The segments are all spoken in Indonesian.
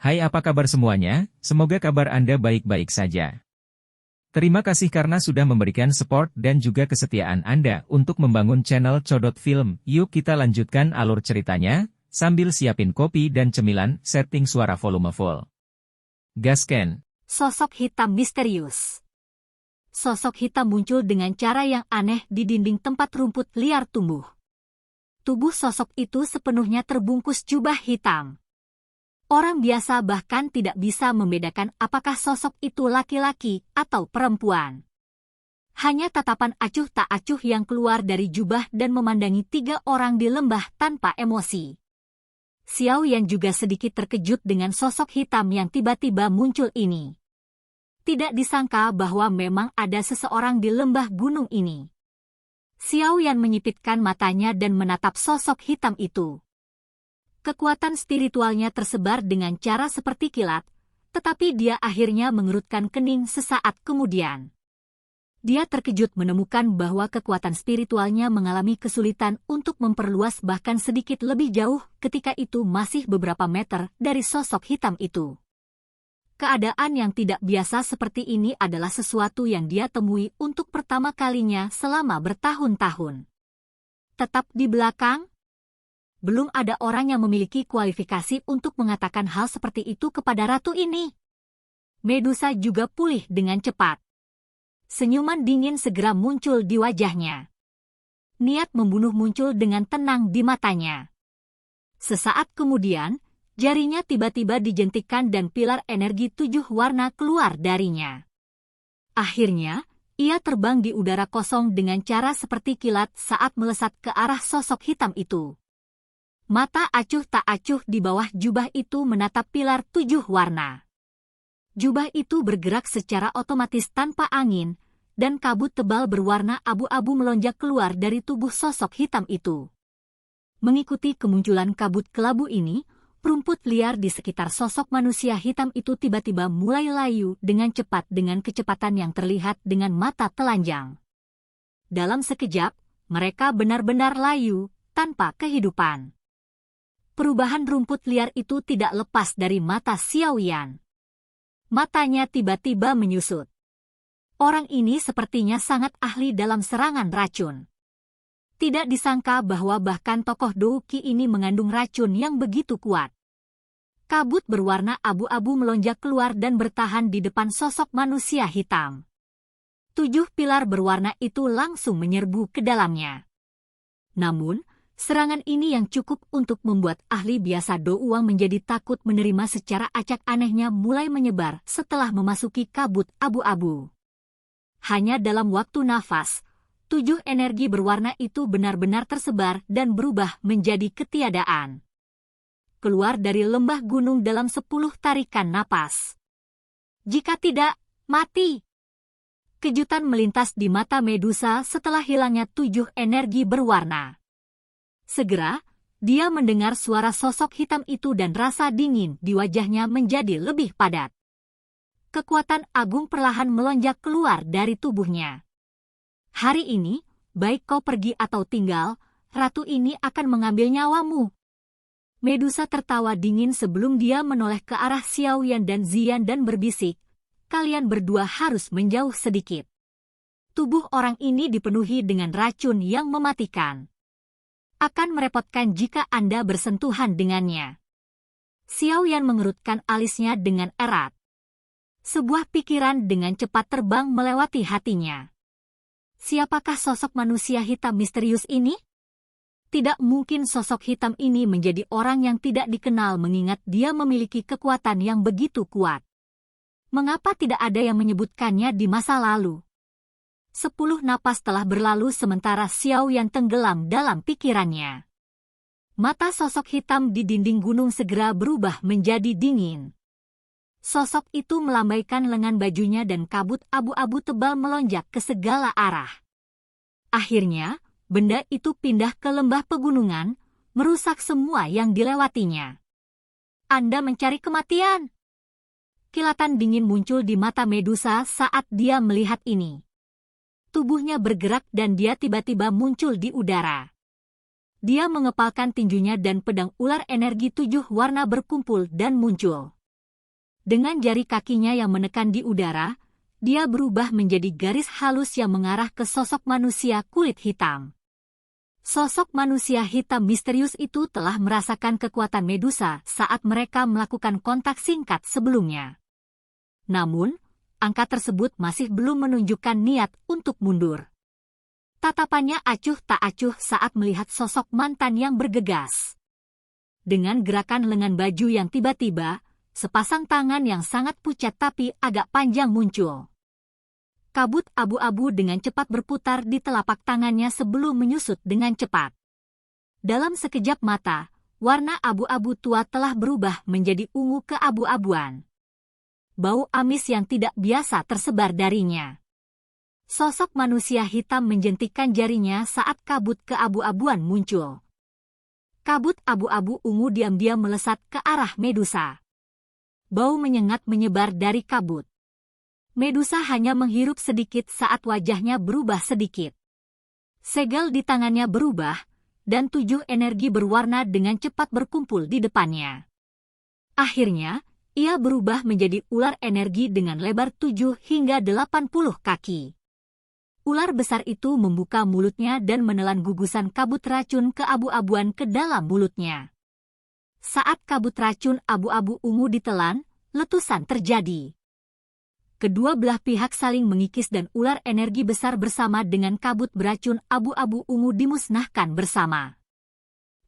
Hai, apa kabar semuanya? Semoga kabar Anda baik-baik saja. Terima kasih karena sudah memberikan support dan juga kesetiaan Anda untuk membangun channel Codot Film. Yuk kita lanjutkan alur ceritanya, sambil siapin kopi dan cemilan, setting suara volume full. Gasken. Sosok hitam misterius. Sosok hitam muncul dengan cara yang aneh di dinding tempat rumput liar tumbuh. Tubuh sosok itu sepenuhnya terbungkus jubah hitam. Orang biasa bahkan tidak bisa membedakan apakah sosok itu laki-laki atau perempuan. Hanya tatapan acuh tak acuh yang keluar dari jubah dan memandangi 3 orang di lembah tanpa emosi. Xiao Yan juga sedikit terkejut dengan sosok hitam yang tiba-tiba muncul ini. Tidak disangka bahwa memang ada seseorang di lembah gunung ini. Xiao Yan menyipitkan matanya dan menatap sosok hitam itu. Kekuatan spiritualnya tersebar dengan cara seperti kilat, tetapi dia akhirnya mengerutkan kening sesaat kemudian. Dia terkejut menemukan bahwa kekuatan spiritualnya mengalami kesulitan untuk memperluas bahkan sedikit lebih jauh ketika itu masih beberapa meter dari sosok hitam itu. Keadaan yang tidak biasa seperti ini adalah sesuatu yang dia temui untuk pertama kalinya selama bertahun-tahun. Tetap di belakang, belum ada orang yang memiliki kualifikasi untuk mengatakan hal seperti itu kepada ratu ini. Medusa juga pulih dengan cepat. Senyuman dingin segera muncul di wajahnya. Niat membunuh muncul dengan tenang di matanya. Sesaat kemudian, jarinya tiba-tiba dijentikkan dan pilar energi 7 warna keluar darinya. Akhirnya, ia terbang di udara kosong dengan cara seperti kilat saat melesat ke arah sosok hitam itu. Mata acuh tak acuh di bawah jubah itu menatap pilar 7 warna. Jubah itu bergerak secara otomatis tanpa angin, dan kabut tebal berwarna abu-abu melonjak keluar dari tubuh sosok hitam itu. Mengikuti kemunculan kabut kelabu ini, rumput liar di sekitar sosok manusia hitam itu tiba-tiba mulai layu dengan cepat dengan kecepatan yang terlihat dengan mata telanjang. Dalam sekejap, mereka benar-benar layu, tanpa kehidupan. Perubahan rumput liar itu tidak lepas dari mata Xiao Yan. Matanya tiba-tiba menyusut. Orang ini sepertinya sangat ahli dalam serangan racun. Tidak disangka bahwa bahkan tokoh Douqi ini mengandung racun yang begitu kuat. Kabut berwarna abu-abu melonjak keluar dan bertahan di depan sosok manusia hitam. 7 pilar berwarna itu langsung menyerbu ke dalamnya. Namun, serangan ini yang cukup untuk membuat ahli biasa Douang menjadi takut menerima secara acak anehnya mulai menyebar setelah memasuki kabut abu-abu. Hanya dalam waktu nafas, 7 energi berwarna itu benar-benar tersebar dan berubah menjadi ketiadaan. Keluar dari lembah gunung dalam 10 tarikan napas. Jika tidak, mati. Kejutan melintas di mata Medusa setelah hilangnya 7 energi berwarna. Segera, dia mendengar suara sosok hitam itu dan rasa dingin di wajahnya menjadi lebih padat. Kekuatan agung perlahan melonjak keluar dari tubuhnya. Hari ini, baik kau pergi atau tinggal, ratu ini akan mengambil nyawamu. Medusa tertawa dingin sebelum dia menoleh ke arah Xiao Yan dan Ziyan dan berbisik, kalian berdua harus menjauh sedikit. Tubuh orang ini dipenuhi dengan racun yang mematikan. Akan merepotkan jika Anda bersentuhan dengannya. Xiao Yan mengerutkan alisnya dengan erat. Sebuah pikiran dengan cepat terbang melewati hatinya. Siapakah sosok manusia hitam misterius ini? Tidak mungkin sosok hitam ini menjadi orang yang tidak dikenal mengingat dia memiliki kekuatan yang begitu kuat. Mengapa tidak ada yang menyebutkannya di masa lalu? 10 napas telah berlalu sementara Xiao Yan tenggelam dalam pikirannya. Mata sosok hitam di dinding gunung segera berubah menjadi dingin. Sosok itu melambaikan lengan bajunya dan kabut abu-abu tebal melonjak ke segala arah. Akhirnya, benda itu pindah ke lembah pegunungan, merusak semua yang dilewatinya. Anda mencari kematian. Kilatan dingin muncul di mata Medusa saat dia melihat ini. Tubuhnya bergerak dan dia tiba-tiba muncul di udara. Dia mengepalkan tinjunya dan pedang ular energi 7 warna berkumpul dan muncul. Dengan jari kakinya yang menekan di udara, dia berubah menjadi garis halus yang mengarah ke sosok manusia kulit hitam. Sosok manusia hitam misterius itu telah merasakan kekuatan Medusa saat mereka melakukan kontak singkat sebelumnya. Namun, angka tersebut masih belum menunjukkan niat untuk mundur. Tatapannya acuh tak acuh saat melihat sosok mantan yang bergegas. Dengan gerakan lengan baju yang tiba-tiba, sepasang tangan yang sangat pucat tapi agak panjang muncul. Kabut abu-abu dengan cepat berputar di telapak tangannya sebelum menyusut dengan cepat. Dalam sekejap mata, warna abu-abu tua telah berubah menjadi ungu keabu-abuan. Bau amis yang tidak biasa tersebar darinya. Sosok manusia hitam menjentikkan jarinya saat kabut keabu-abuan muncul. Kabut abu-abu ungu diam-diam melesat ke arah Medusa. Bau menyengat menyebar dari kabut. Medusa hanya menghirup sedikit saat wajahnya berubah sedikit. Segel di tangannya berubah, dan 7 energi berwarna dengan cepat berkumpul di depannya. Akhirnya, ia berubah menjadi ular energi dengan lebar 7 hingga 80 kaki. Ular besar itu membuka mulutnya dan menelan gugusan kabut racun keabu-abuan ke dalam mulutnya. Saat kabut racun abu-abu ungu ditelan, letusan terjadi. Kedua belah pihak saling mengikis dan ular energi besar bersama dengan kabut beracun abu-abu ungu dimusnahkan bersama.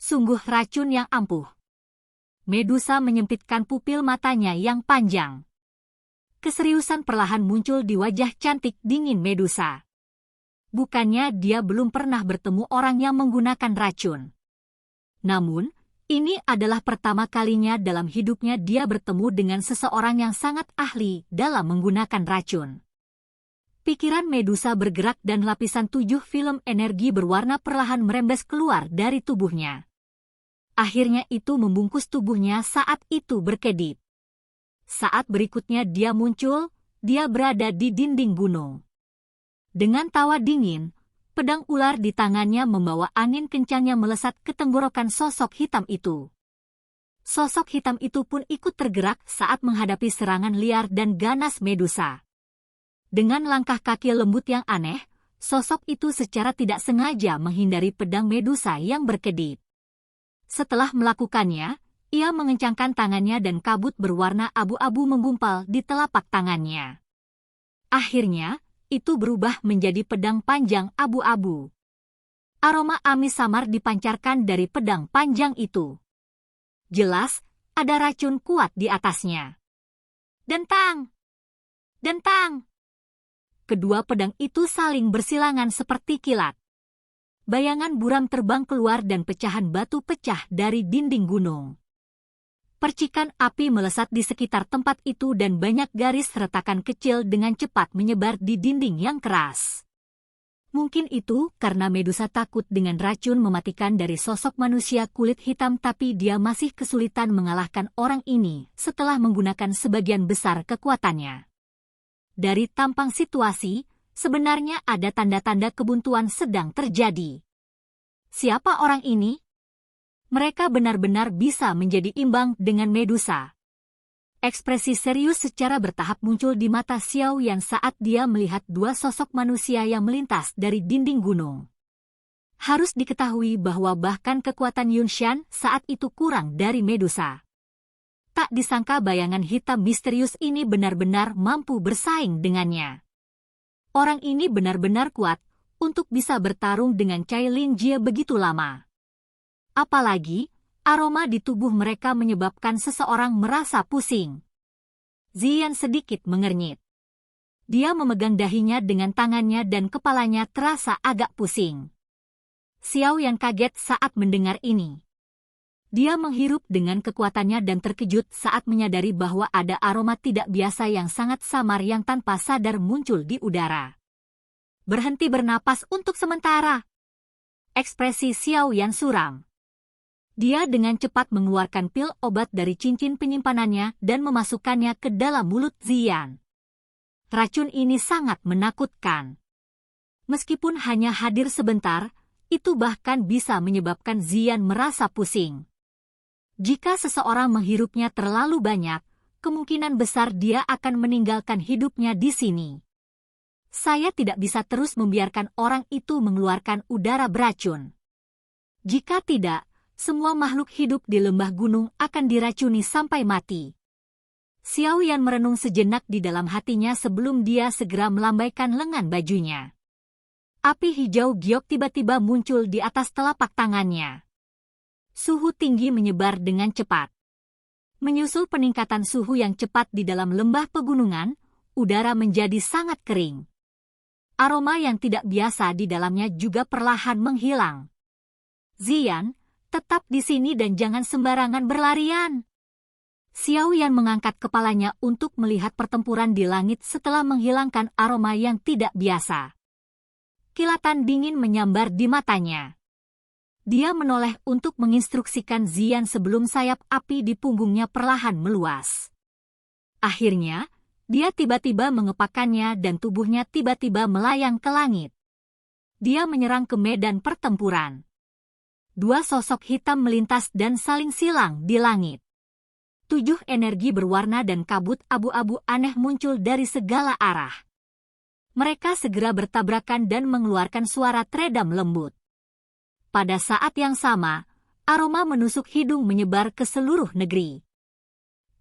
Sungguh racun yang ampuh. Medusa menyempitkan pupil matanya yang panjang. Keseriusan perlahan muncul di wajah cantik dingin Medusa. Bukannya dia belum pernah bertemu orang yang menggunakan racun. Namun, ini adalah pertama kalinya dalam hidupnya dia bertemu dengan seseorang yang sangat ahli dalam menggunakan racun. Pikiran Medusa bergerak dan lapisan 7 film energi berwarna perlahan merembes keluar dari tubuhnya. Akhirnya itu membungkus tubuhnya saat itu berkedip. Saat berikutnya dia muncul, dia berada di dinding gunung. Dengan tawa dingin, pedang ular di tangannya membawa angin kencang yang melesat ke tenggorokan sosok hitam itu. Sosok hitam itu pun ikut tergerak saat menghadapi serangan liar dan ganas Medusa. Dengan langkah kaki lembut yang aneh, sosok itu secara tidak sengaja menghindari pedang Medusa yang berkedip. Setelah melakukannya, ia mengencangkan tangannya dan kabut berwarna abu-abu menggumpal di telapak tangannya. Akhirnya, itu berubah menjadi pedang panjang abu-abu. Aroma amis samar dipancarkan dari pedang panjang itu. Jelas, ada racun kuat di atasnya. Dentang! Dentang! Kedua pedang itu saling bersilangan seperti kilat. Bayangan buram terbang keluar dan pecahan batu pecah dari dinding gunung. Percikan api melesat di sekitar tempat itu dan banyak garis retakan kecil dengan cepat menyebar di dinding yang keras. Mungkin itu karena Medusa takut dengan racun mematikan dari sosok manusia kulit hitam tapi dia masih kesulitan mengalahkan orang ini setelah menggunakan sebagian besar kekuatannya. Dari tampang situasi, sebenarnya ada tanda-tanda kebuntuan sedang terjadi. Siapa orang ini? Mereka benar-benar bisa menjadi imbang dengan Medusa. Ekspresi serius secara bertahap muncul di mata Xiao Yan saat dia melihat 2 sosok manusia yang melintas dari dinding gunung. Harus diketahui bahwa bahkan kekuatan Yunshan saat itu kurang dari Medusa. Tak disangka bayangan hitam misterius ini benar-benar mampu bersaing dengannya. Orang ini benar-benar kuat untuk bisa bertarung dengan Cai Lingjie begitu lama. Apalagi, aroma di tubuh mereka menyebabkan seseorang merasa pusing. Ziyan sedikit mengernyit. Dia memegang dahinya dengan tangannya dan kepalanya terasa agak pusing. Xiao Yan kaget saat mendengar ini. Dia menghirup dengan kekuatannya dan terkejut saat menyadari bahwa ada aroma tidak biasa yang sangat samar yang tanpa sadar muncul di udara. Berhenti bernapas untuk sementara. Ekspresi Xiao Yan suram. Dia dengan cepat mengeluarkan pil obat dari cincin penyimpanannya dan memasukkannya ke dalam mulut Ziyan. Racun ini sangat menakutkan. Meskipun hanya hadir sebentar, itu bahkan bisa menyebabkan Ziyan merasa pusing. Jika seseorang menghirupnya terlalu banyak, kemungkinan besar dia akan meninggalkan hidupnya di sini. Saya tidak bisa terus membiarkan orang itu mengeluarkan udara beracun. Jika tidak, semua makhluk hidup di lembah gunung akan diracuni sampai mati. Xiao Yan merenung sejenak di dalam hatinya sebelum dia segera melambaikan lengan bajunya. Api hijau giok tiba-tiba muncul di atas telapak tangannya. Suhu tinggi menyebar dengan cepat. Menyusul peningkatan suhu yang cepat di dalam lembah pegunungan, udara menjadi sangat kering. Aroma yang tidak biasa di dalamnya juga perlahan menghilang. Ziyan, tetap di sini dan jangan sembarangan berlarian. Xiao Yan mengangkat kepalanya untuk melihat pertempuran di langit setelah menghilangkan aroma yang tidak biasa. Kilatan dingin menyambar di matanya. Dia menoleh untuk menginstruksikan Ziyan sebelum sayap api di punggungnya perlahan meluas. Akhirnya, dia tiba-tiba mengepakkannya dan tubuhnya tiba-tiba melayang ke langit. Dia menyerang ke medan pertempuran. Dua sosok hitam melintas dan saling silang di langit. 7 energi berwarna dan kabut abu-abu aneh muncul dari segala arah. Mereka segera bertabrakan dan mengeluarkan suara teredam lembut. Pada saat yang sama, aroma menusuk hidung menyebar ke seluruh negeri.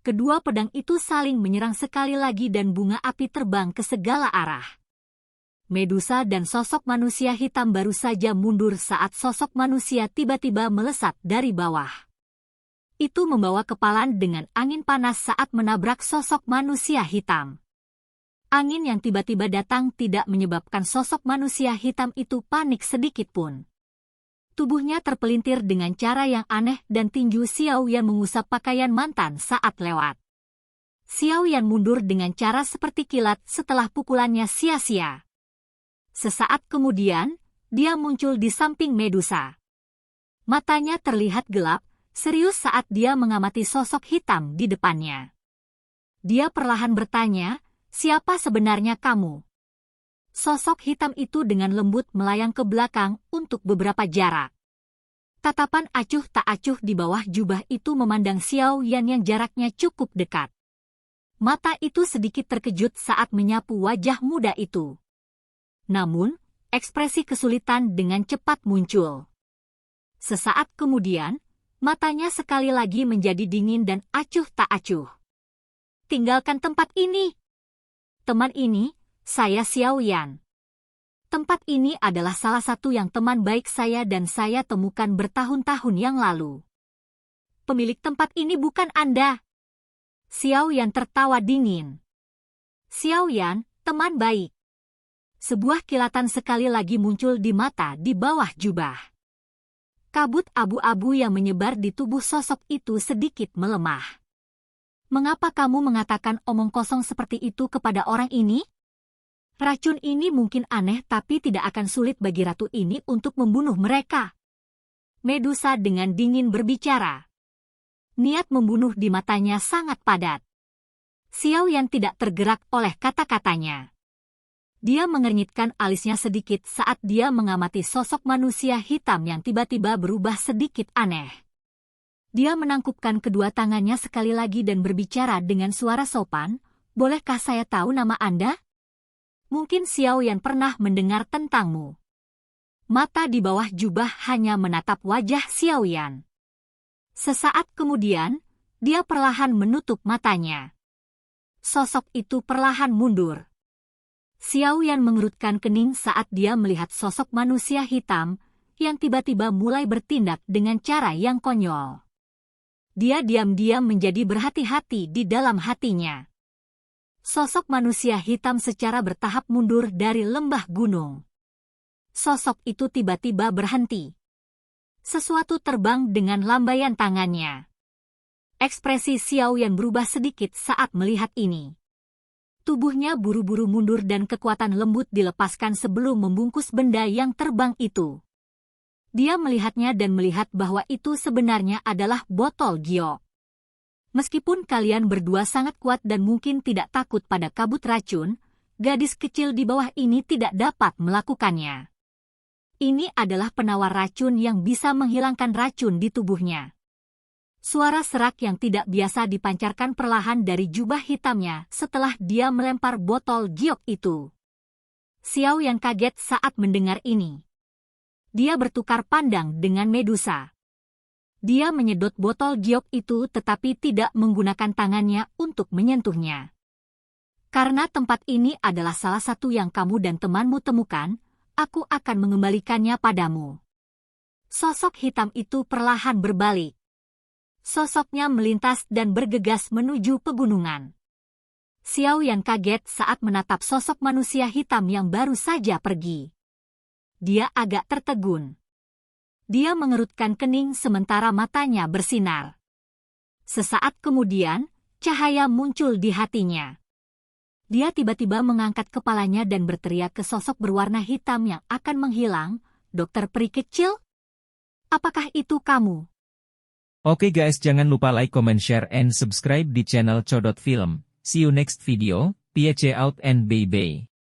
Kedua pedang itu saling menyerang sekali lagi dan bunga api terbang ke segala arah. Medusa dan sosok manusia hitam baru saja mundur saat sosok manusia tiba-tiba melesat dari bawah. Itu membawa kepalan dengan angin panas saat menabrak sosok manusia hitam. Angin yang tiba-tiba datang tidak menyebabkan sosok manusia hitam itu panik sedikit pun. Tubuhnya terpelintir dengan cara yang aneh dan tinju Xiao Yan mengusap pakaian mantan saat lewat. Xiao Yan mundur dengan cara seperti kilat setelah pukulannya sia-sia. Sesaat kemudian, dia muncul di samping Medusa. Matanya terlihat gelap, serius saat dia mengamati sosok hitam di depannya. Dia perlahan bertanya, "Siapa sebenarnya kamu?" Sosok hitam itu dengan lembut melayang ke belakang untuk beberapa jarak. Tatapan acuh tak acuh di bawah jubah itu memandang Xiao Yan yang jaraknya cukup dekat. Mata itu sedikit terkejut saat menyapu wajah muda itu. Namun, ekspresi kesulitan dengan cepat muncul. Sesaat kemudian, matanya sekali lagi menjadi dingin dan acuh tak acuh. "Tinggalkan tempat ini. Teman ini, saya Xiao Yan. Tempat ini adalah salah satu yang teman baik saya dan saya temukan bertahun-tahun yang lalu. Pemilik tempat ini bukan Anda." Xiao Yan tertawa dingin. "Xiao Yan, teman baik." Sebuah kilatan sekali lagi muncul di mata di bawah jubah. Kabut abu-abu yang menyebar di tubuh sosok itu sedikit melemah. "Mengapa kamu mengatakan omong kosong seperti itu kepada orang ini? Racun ini mungkin aneh tapi tidak akan sulit bagi ratu ini untuk membunuh mereka." Medusa dengan dingin berbicara. Niat membunuh di matanya sangat padat. Xiao Yan tidak tergerak oleh kata-katanya. Dia mengernyitkan alisnya sedikit saat dia mengamati sosok manusia hitam yang tiba-tiba berubah sedikit aneh. Dia menangkupkan kedua tangannya sekali lagi dan berbicara dengan suara sopan, "Bolehkah saya tahu nama Anda?" "Mungkin Xiao Yan pernah mendengar tentangmu." Mata di bawah jubah hanya menatap wajah Xiao Yan. Sesaat kemudian, dia perlahan menutup matanya. Sosok itu perlahan mundur. Xiao Yan mengerutkan kening saat dia melihat sosok manusia hitam yang tiba-tiba mulai bertindak dengan cara yang konyol. Dia diam-diam menjadi berhati-hati di dalam hatinya. Sosok manusia hitam secara bertahap mundur dari lembah gunung. Sosok itu tiba-tiba berhenti. Sesuatu terbang dengan lambaian tangannya. Ekspresi Xiao Yan berubah sedikit saat melihat ini. Tubuhnya buru-buru mundur dan kekuatan lembut dilepaskan sebelum membungkus benda yang terbang itu. Dia melihatnya dan melihat bahwa itu sebenarnya adalah botol giok. Meskipun kalian berdua sangat kuat dan mungkin tidak takut pada kabut racun, gadis kecil di bawah ini tidak dapat melakukannya. Ini adalah penawar racun yang bisa menghilangkan racun di tubuhnya. Suara serak yang tidak biasa dipancarkan perlahan dari jubah hitamnya setelah dia melempar botol giok itu. Xiao Yan kaget saat mendengar ini. Dia bertukar pandang dengan Medusa. Dia menyedot botol giok itu tetapi tidak menggunakan tangannya untuk menyentuhnya. Karena tempat ini adalah salah satu yang kamu dan temanmu temukan, aku akan mengembalikannya padamu. Sosok hitam itu perlahan berbalik. Sosoknya melintas dan bergegas menuju pegunungan. Xiao Yan kaget saat menatap sosok manusia hitam yang baru saja pergi. Dia agak tertegun. Dia mengerutkan kening sementara matanya bersinar. Sesaat kemudian, cahaya muncul di hatinya. Dia tiba-tiba mengangkat kepalanya dan berteriak ke sosok berwarna hitam yang akan menghilang, "Dokter peri kecil? Apakah itu kamu?" Oke guys, jangan lupa like, comment, share, and subscribe di channel Codot Film. See you next video, peace out and bye-bye.